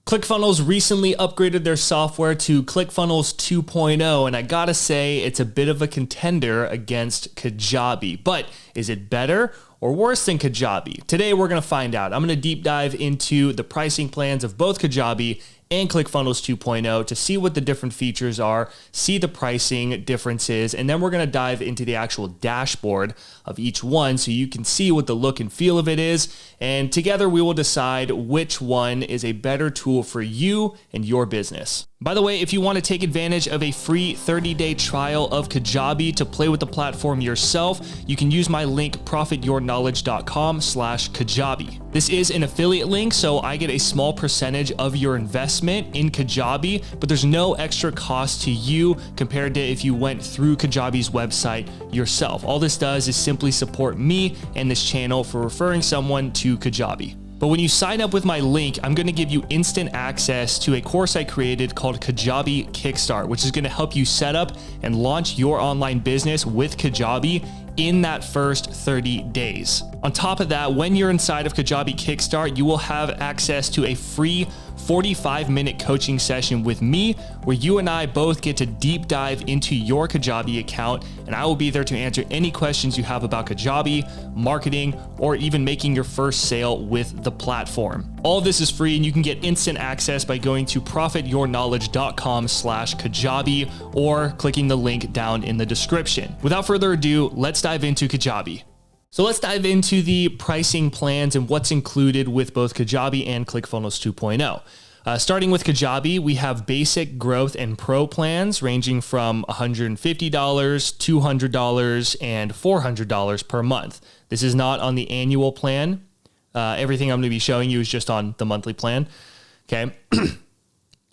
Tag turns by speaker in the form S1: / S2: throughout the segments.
S1: ClickFunnels recently upgraded their software to ClickFunnels 2.0, and I gotta say, it's a bit of a contender against Kajabi. But is it better or worse than Kajabi? Today, we're gonna find out. I'm gonna deep dive into the pricing plans of both Kajabi and ClickFunnels 2.0 to see what the different features are, see the pricing differences, and then we're gonna dive into the actual dashboard of each one so you can see what the look and feel of it is, and together we will decide which one is a better tool for you and your business. By the way, if you want to take advantage of a free 30-day trial of Kajabi to play with the platform yourself, you can use my link profityourknowledge.com/Kajabi. This is an affiliate link, so I get a small percentage of your investment in Kajabi, but there's no extra cost to you compared to if you went through Kajabi's website yourself. All this does is simply support me and this channel for referring someone to Kajabi. But when you sign up with my link, I'm gonna give you instant access to a course I created called Kajabi Kickstart, which is gonna help you set up and launch your online business with Kajabi in that first 30 days. On top of that, when you're inside of Kajabi Kickstart, you will have access to a free 45-minute coaching session with me where you and I both get to deep dive into your Kajabi account, and I will be there to answer any questions you have about Kajabi, marketing, or even making your first sale with the platform. All of this is free, and you can get instant access by going to profityourknowledge.com/Kajabi or clicking the link down in the description. Without further ado, let's dive into Kajabi. So let's dive into the pricing plans and what's included with both Kajabi and ClickFunnels 2.0. Starting with Kajabi, we have basic, growth, and pro plans ranging from $150, $200, and $400 per month. This is not on the annual plan. Everything I'm going to be showing you is just on the monthly plan. Okay.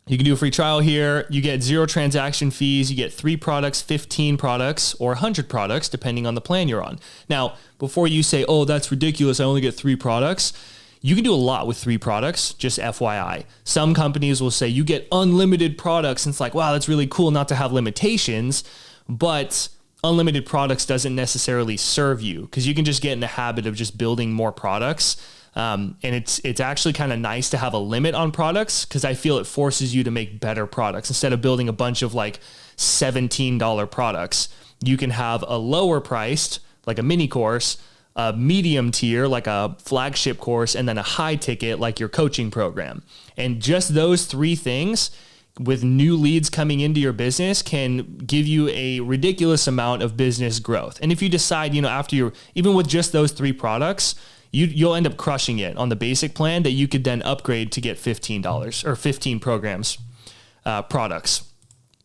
S1: You can do a free trial here. You get 0 transaction fees. You get 3 products, 15 products, or 100 products, depending on the plan you're on. Now, before you say, oh, that's ridiculous, I only get 3 products, you can do a lot with 3 products, just FYI. Some companies will say you get unlimited products, and it's like, wow, that's really cool not to have limitations, but unlimited products doesn't necessarily serve you because you can just get in the habit of just building more products. And it's actually kind of nice to have a limit on products because I feel it forces you to make better products. Instead of building a bunch of like $17 products, you can have a lower priced, like a mini course, a medium tier, like a flagship course, and then a high ticket, like your coaching program. And just those 3 things with new leads coming into your business can give you a ridiculous amount of business growth. And if you decide, after even with just those 3 products, you'll end up crushing it on the basic plan that you could then upgrade to get $15 or 15 programs, products,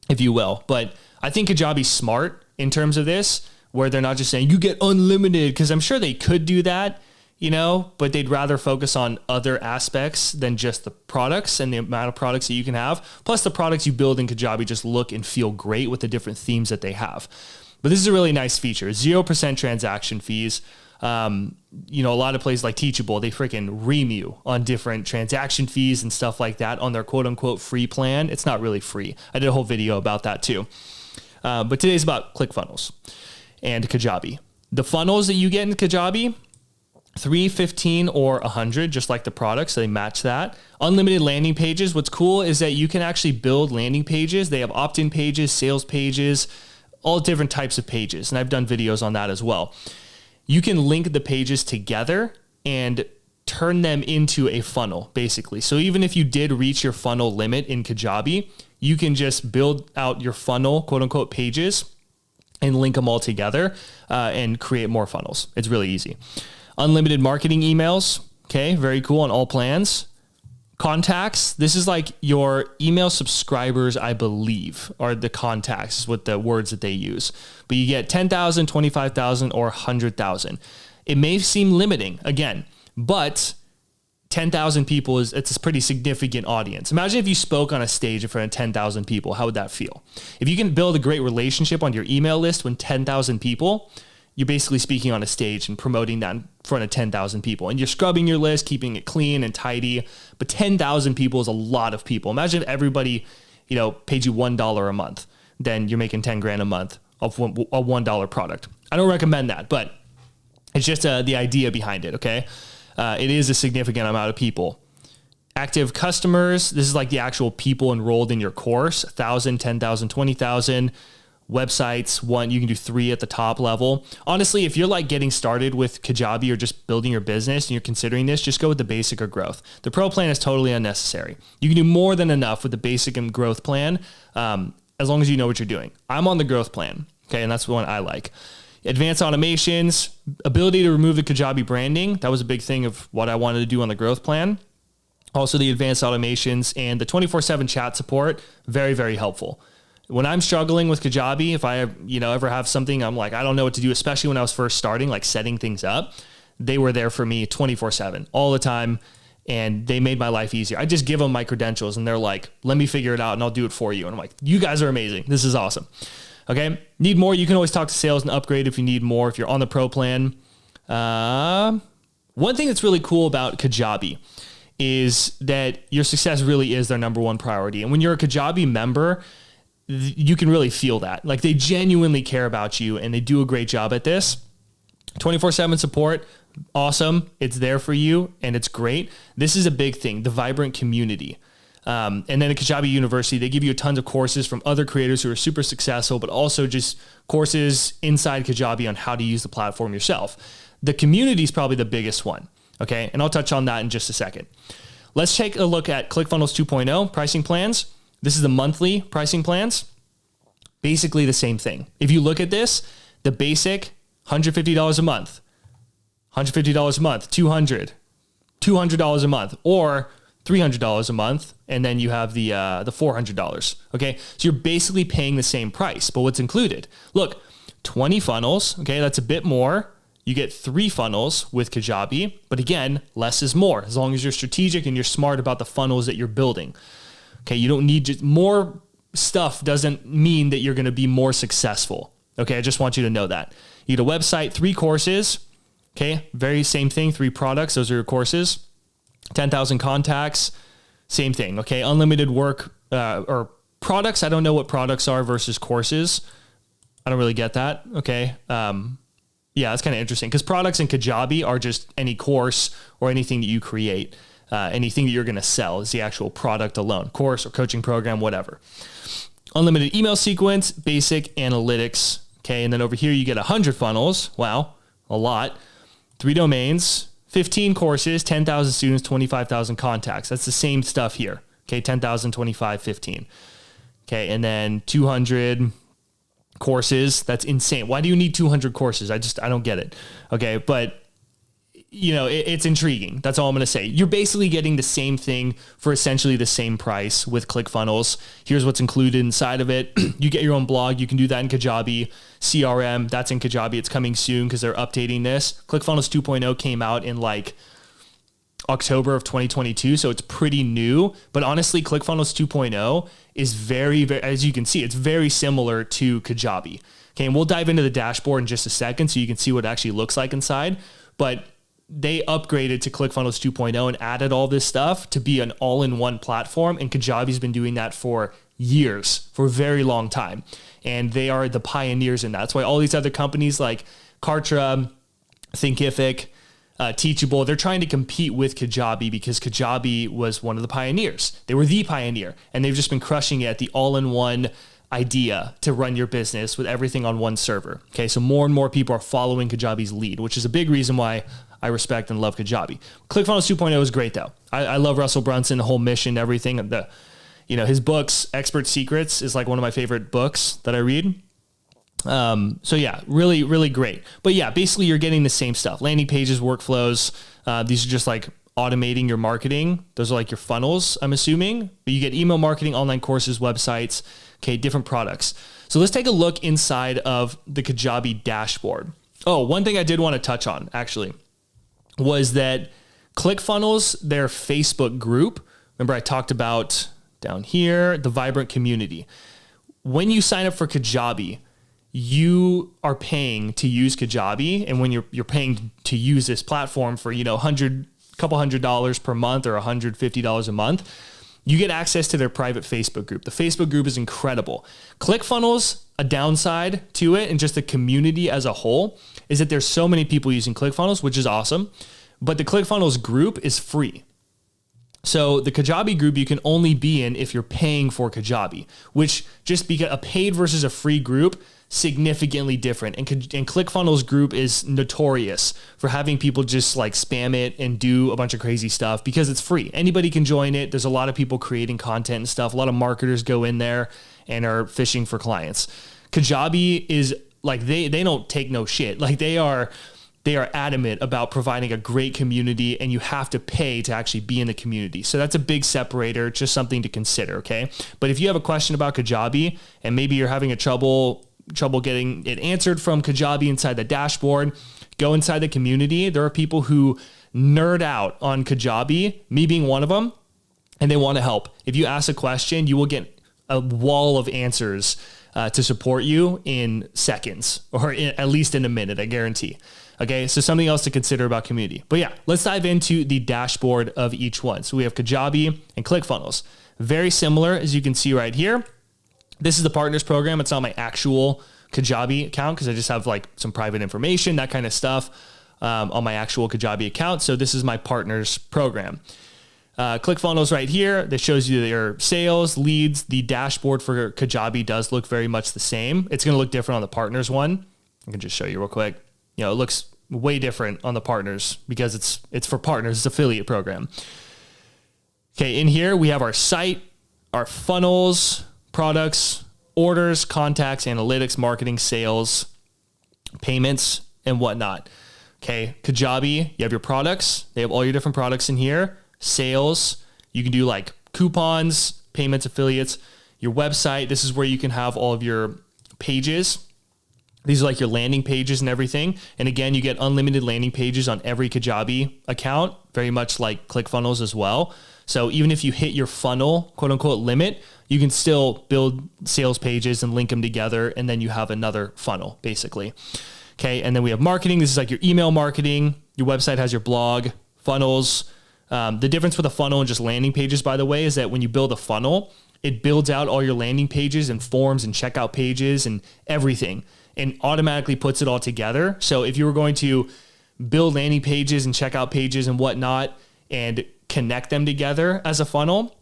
S1: if you will. But I think Kajabi's smart in terms of this, where they're not just saying you get unlimited, because I'm sure they could do that, but they'd rather focus on other aspects than just the products and the amount of products that you can have. Plus the products you build in Kajabi just look and feel great with the different themes that they have. But this is a really nice feature, 0% transaction fees. A lot of places like Teachable, they freaking ream you on different transaction fees and stuff like that on their quote unquote free plan. It's not really free. I did a whole video about that too. But today's about ClickFunnels and Kajabi. The funnels that you get in Kajabi, 3, 15, or 100, just like the products, so they match that. Unlimited landing pages. What's cool is that you can actually build landing pages. They have opt-in pages, sales pages, all different types of pages. And I've done videos on that as well. You can link the pages together and turn them into a funnel, basically. So even if you did reach your funnel limit in Kajabi, you can just build out your funnel, quote unquote, pages and link them all together and create more funnels. It's really easy. Unlimited marketing emails. Okay, very cool on all plans. Contacts. This is like your email subscribers, I believe, are the contacts with the words that they use. But you get 10,000, 25,000, or 100,000. It may seem limiting again, but 10,000 people it's a pretty significant audience. Imagine if you spoke on a stage in front of 10,000 people. How would that feel? If you can build a great relationship on your email list with 10,000 people, you're basically speaking on a stage and promoting that in front of 10,000 people. And you're scrubbing your list, keeping it clean and tidy. But 10,000 people is a lot of people. Imagine if everybody, paid you $1 a month. Then you're making 10 grand a month of a $1 product. I don't recommend that, but it's just the idea behind it, okay? It is a significant amount of people. Active customers, this is like the actual people enrolled in your course, 1,000, 10,000, 20,000. Websites, one, you can do 3 at the top level. Honestly, if you're like getting started with Kajabi or just building your business and you're considering this, just go with the basic or growth. The pro plan is totally unnecessary. You can do more than enough with the basic and growth plan, as long as you know what you're doing. I'm on the growth plan, okay, and that's the one I like. Advanced automations, ability to remove the Kajabi branding. That was a big thing of what I wanted to do on the growth plan. Also the advanced automations and the 24/7 chat support, very, very helpful. When I'm struggling with Kajabi, if I ever have something, I'm like, I don't know what to do, especially when I was first starting, like setting things up, they were there for me 24/7 all the time. And they made my life easier. I just give them my credentials and they're like, let me figure it out and I'll do it for you. And I'm like, you guys are amazing. This is awesome. Okay. Need more? You can always talk to sales and upgrade if you need more, if you're on the pro plan. One thing that's really cool about Kajabi is that your success really is their number one priority. And when you're a Kajabi member, you can really feel that. Like they genuinely care about you and they do a great job at this. 24/7 support, awesome. It's there for you and it's great. This is a big thing, the vibrant community. And then at Kajabi University, they give you tons of courses from other creators who are super successful, but also just courses inside Kajabi on how to use the platform yourself. The community is probably the biggest one. Okay. And I'll touch on that in just a second. Let's take a look at ClickFunnels 2.0 pricing plans. This is the monthly pricing plans. Basically the same thing. If you look at this, the basic $150 a month, $150 a month, $200 a month, or $300 a month. And then you have the $400. Okay. So you're basically paying the same price, but what's included? Look, 20 funnels. Okay. That's a bit more. You get 3 funnels with Kajabi, but again, less is more as long as you're strategic and you're smart about the funnels that you're building. Okay. You don't need just more stuff doesn't mean that you're going to be more successful. Okay. I just want you to know that. You get a website, 3 courses. Okay. Very same thing. 3 products. Those are your courses. 10,000 contacts. Same thing. Okay. Unlimited work, or products. I don't know what products are versus courses. I don't really get that. Okay. Yeah, that's kind of interesting because products in Kajabi are just any course or anything that you create. Anything that you're going to sell is the actual product alone, course or coaching program, whatever. Unlimited email sequence, basic analytics. Okay. And then over here, you get 100 funnels. Wow. A lot. 3 domains, 15 courses, 10,000 students, 25,000 contacts. That's the same stuff here. Okay. 10,000, 25, 15. Okay. And then 200 courses. That's insane. Why do you need 200 courses? I don't get it. Okay. But it's intriguing. That's all I'm going to say. You're basically getting the same thing for essentially the same price with ClickFunnels. Here's what's included inside of it. You get your own blog. You can do that in Kajabi. CRM, that's in Kajabi. It's coming soon because they're updating this. ClickFunnels 2.0 came out in like October of 2022. So it's pretty new, but honestly, ClickFunnels 2.0 is very, very, as you can see, it's very similar to Kajabi. Okay. And we'll dive into the dashboard in just a second so you can see what it actually looks like inside, but they upgraded to ClickFunnels 2.0 and added all this stuff to be an all-in-one platform. And Kajabi's been doing that for years, for a very long time. And they are the pioneers in that. That's why all these other companies like Kartra, Thinkific, Teachable, they're trying to compete with Kajabi because Kajabi was one of the pioneers. They were the pioneer and they've just been crushing it at the all-in-one idea to run your business with everything on one server. Okay. So more and more people are following Kajabi's lead, which is a big reason why I respect and love Kajabi. ClickFunnels 2.0 is great though. I love Russell Brunson, the whole mission, everything. His books, Expert Secrets is like one of my favorite books that I read. So yeah, really, really great. But yeah, basically you're getting the same stuff. Landing pages, workflows. These are just like automating your marketing. Those are like your funnels, I'm assuming. But you get email marketing, online courses, websites, okay, different products. So let's take a look inside of the Kajabi dashboard. Oh, one thing I did want to touch on actually was that ClickFunnels, their Facebook group, remember I talked about down here, the vibrant community. When you sign up for Kajabi, you are paying to use Kajabi. And when you're paying to use this platform for, couple $100 per month or $150 a month, you get access to their private Facebook group. The Facebook group is incredible. ClickFunnels, a downside to it and just the community as a whole is that there's so many people using ClickFunnels, which is awesome. But the ClickFunnels group is free. So the Kajabi group you can only be in if you're paying for Kajabi, which just because a paid versus a free group, significantly different. And ClickFunnels group is notorious for having people just like spam it and do a bunch of crazy stuff because it's free. Anybody can join it. There's a lot of people creating content and stuff. A lot of marketers go in there and are fishing for clients. Kajabi is like, they don't take no shit. Like they are adamant about providing a great community, and you have to pay to actually be in the community. So that's a big separator, just something to consider, okay? But if you have a question about Kajabi and maybe you're having a trouble getting it answered from Kajabi inside the dashboard, go inside the community. There are people who nerd out on Kajabi, me being one of them, and they want to help. If you ask a question, you will get a wall of answers to support you in seconds, or at least in a minute, I guarantee. Okay, so something else to consider about community. But yeah, let's dive into the dashboard of each one. So we have Kajabi and ClickFunnels. Very similar, as you can see right here. This is the partners program. It's not my actual Kajabi account because I just have like some private information, that kind of stuff on my actual Kajabi account. So this is my partners program. ClickFunnels right here, that shows you their sales, leads. The dashboard for Kajabi does look very much the same. It's going to look different on the partners one. I can just show you real quick. You know, it looks way different on the partners because it's for partners, it's affiliate program. Okay, in here we have our site, our funnels, products, orders, contacts, analytics, marketing, sales, payments, and whatnot. Okay, Kajabi, you have your products. They have all your different products in here. Sales, you can do like coupons, payments, affiliates. Your website, this is where you can have all of your pages. These are like your landing pages and everything. And again, you get unlimited landing pages on every Kajabi account, very much like ClickFunnels as well. So even if you hit your funnel, quote unquote, limit, you can still build sales pages and link them together. And then you have another funnel basically. Okay. And then we have marketing. This is like your email marketing. Your website has your blog, funnels. The difference with a funnel and just landing pages, by the way, is that when you build a funnel, it builds out all your landing pages and forms and checkout pages and everything, and automatically puts it all together. So if you were going to build landing pages and checkout pages and whatnot and connect them together as a funnel,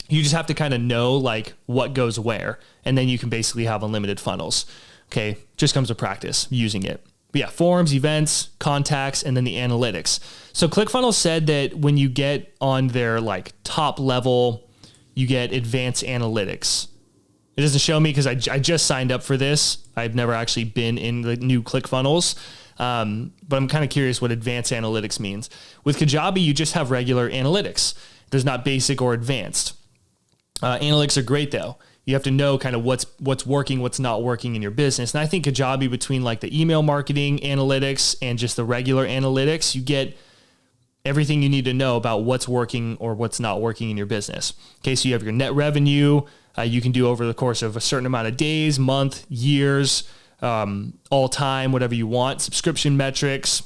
S1: you just have to kind of know like what goes where. And then you can basically have unlimited funnels. Okay. Just comes with practice using it. But yeah, forms, events, contacts, and then the analytics. So ClickFunnels said that when you get on their like top level, you get advanced analytics. It doesn't show me because I just signed up for this. I've never actually been in the new ClickFunnels, but I'm kind of curious what advanced analytics means. With Kajabi, you just have regular analytics. There's not basic or advanced. Analytics are great though. You have to know kind of what's working, what's not working in your business. And I think Kajabi, between like the email marketing analytics and just the regular analytics, you get everything you need to know about what's working or what's not working in your business. Okay, so you have your net revenue. You can do over the course of a certain amount of days, month, years, all time, whatever you want. Subscription metrics,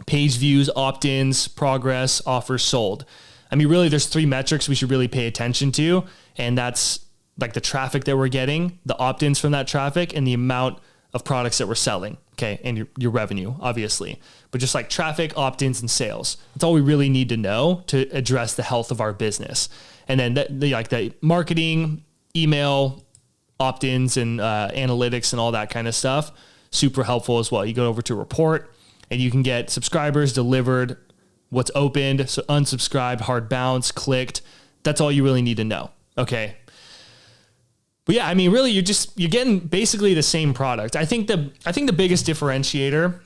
S1: page views, opt-ins, progress, offers sold. I mean, really, there's 3 metrics we should really pay attention to, and that's like the traffic that we're getting, the opt-ins from that traffic, and the amount of products that we're selling. Okay, and your revenue, obviously. But just like traffic, opt-ins, and sales. That's all we really need to know to address the health of our business. And then the marketing, email, opt-ins, and analytics and all that kind of stuff, super helpful as well. You go over to report and you can get subscribers, delivered, what's opened, so unsubscribed, hard bounce, clicked. That's all you really need to know. Okay. But yeah, I mean, really, you're getting basically the same product. I think the biggest differentiator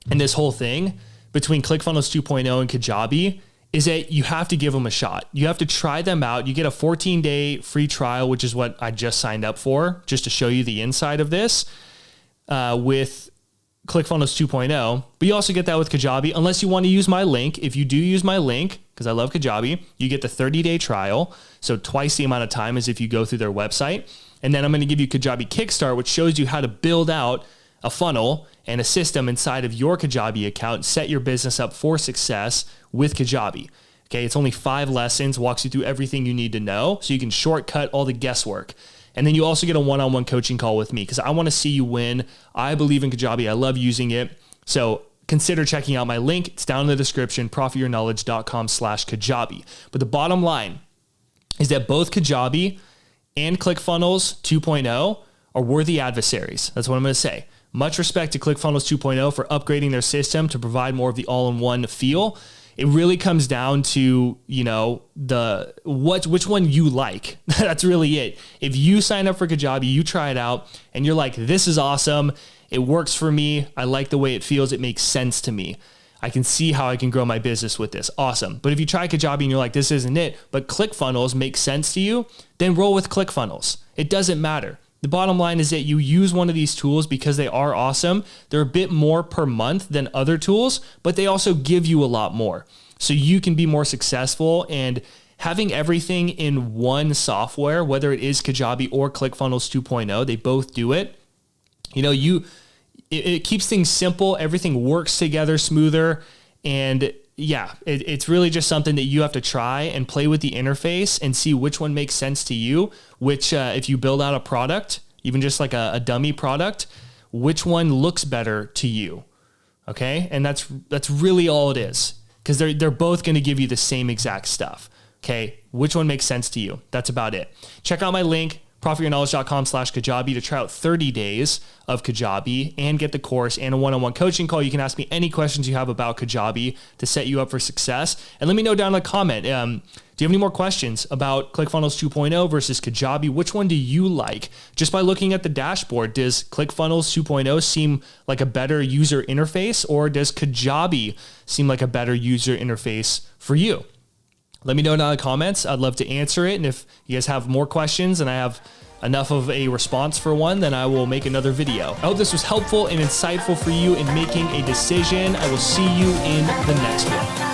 S1: in this whole thing between ClickFunnels 2.0 and Kajabi is that you have to give them a shot. You have to try them out. You get a 14-day free trial, which is what I just signed up for, just to show you the inside of this with ClickFunnels 2.0. But you also get that with Kajabi, unless you want to use my link. If you do use my link, because I love Kajabi, you get the 30-day trial. So twice the amount of time as if you go through their website. And then I'm going to give you Kajabi Kickstart, which shows you how to build out a funnel and a system inside of your Kajabi account, set your business up for success with Kajabi. Okay, it's only 5 lessons, walks you through everything you need to know so you can shortcut all the guesswork. And then you also get a one-on-one coaching call with me because I want to see you win. I believe in Kajabi. I love using it. So consider checking out my link. It's down in the description, profityourknowledge.com/Kajabi. But the bottom line is that both Kajabi and ClickFunnels 2.0 are worthy adversaries. That's what I'm going to say. Much respect to ClickFunnels 2.0 for upgrading their system to provide more of the all-in-one feel. It really comes down to, you know, which one you like. That's really it. If you sign up for Kajabi, you try it out, and you're like, this is awesome. It works for me. I like the way it feels. It makes sense to me. I can see how I can grow my business with this. Awesome. But if you try Kajabi and you're like, this isn't it, but ClickFunnels makes sense to you, then roll with ClickFunnels. It doesn't matter. The bottom line is that you use one of these tools because they are awesome. They're a bit more per month than other tools, but they also give you a lot more. So you can be more successful, and having everything in one software, whether it is Kajabi or ClickFunnels 2.0, they both do it. You know, it keeps things simple. Everything works together smoother. And yeah, it's really just something that you have to try and play with the interface and see which one makes sense to you, which if you build out a product, even just like a dummy product, which one looks better to you. Okay. And that's really all it is, because they're both going to give you the same exact stuff. Okay. Which one makes sense to you? That's about it. Check out my link, profityourknowledge.com/Kajabi, to try out 30 days of Kajabi and get the course and a one-on-one coaching call. You can ask me any questions you have about Kajabi to set you up for success. And let me know down in the comment, do you have any more questions about ClickFunnels 2.0 versus Kajabi? Which one do you like? Just by looking at the dashboard, does ClickFunnels 2.0 seem like a better user interface, or does Kajabi seem like a better user interface for you? Let me know down in the comments. I'd love to answer it. And if you guys have more questions and I have enough of a response for one, then I will make another video. I hope this was helpful and insightful for you in making a decision. I will see you in the next one.